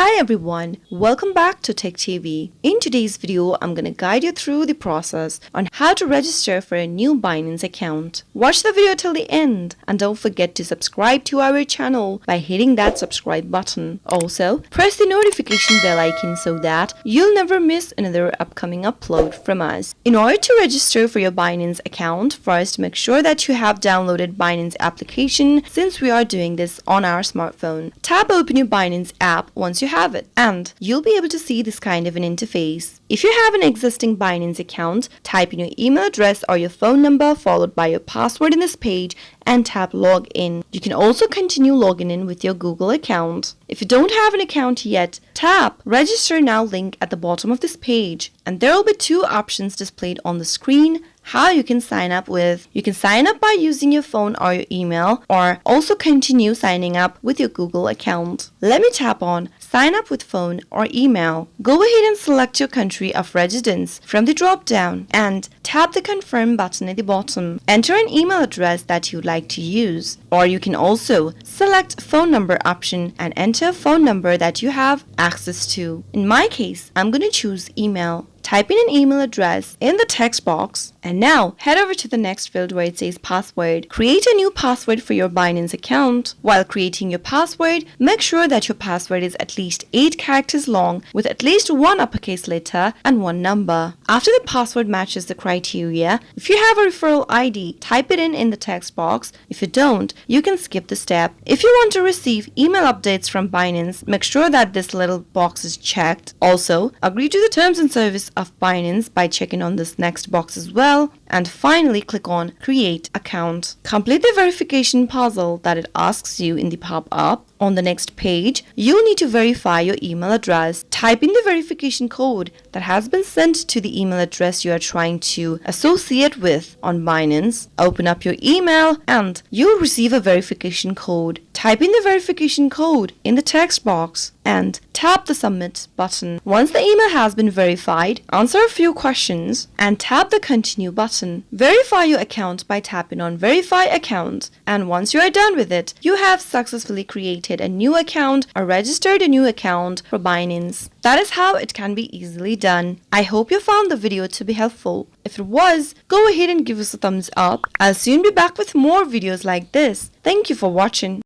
Hi everyone, welcome back to Tech TV. In today's video, I'm going to guide you through the process on how to register for a new Binance account. Watch the video till the end and don't forget to subscribe to our channel by hitting that subscribe button. Also, press the notification bell icon so that you'll never miss another upcoming upload from us. In order to register for your Binance account, first make sure that you have downloaded Binance application since we are doing this on our smartphone. Tap open your Binance app once you have it, and you'll be able to see this kind of an interface. If you have an existing Binance account, type in your email address or your phone number followed by your password in this page and tap log in. You can also continue logging in with your Google account. If you don't have an account yet, tap register now link at the bottom of this page, and there will be two options displayed on the screen how you can sign up with. You can sign up by using your phone or your email, or also continue signing up with your Google account. Let me tap on sign up with phone or email. Go ahead and select your country of residence from the drop down and tap the confirm button at the bottom. Enter an email address that you'd like to use, or you can also select phone number option and enter a phone number that you have access to. In my case, I'm going to choose email. Type in an email address in the text box, and now head over to the next field where it says password. Create a new password for your Binance account. While creating your password, make sure that your password is at least 8 characters long with at least one uppercase letter and one number. After the password matches the criteria, if you have a referral ID, type it in the text box. If you don't, you can skip the step. If you want to receive email updates from Binance, make sure that this little box is checked. Also, agree to the terms and service of Binance by checking on this next box as well, and finally click on create account. Complete the verification puzzle that it asks you in the pop-up. On the next page, you'll need to verify your email address. Type in the verification code that has been sent to the email address you are trying to associate with on Binance. Open up your email and you'll receive a verification code. Type in the verification code in the text box and tap the submit button. Once the email has been verified, answer a few questions and tap the continue button. Verify your account by tapping on verify account, and once you are done with it, you have successfully created a new account or registered a new account for Binance. That is how it can be easily done. I hope you found the video to be helpful. If it was, go ahead and give us a thumbs up. I'll soon be back with more videos like this. Thank you for watching.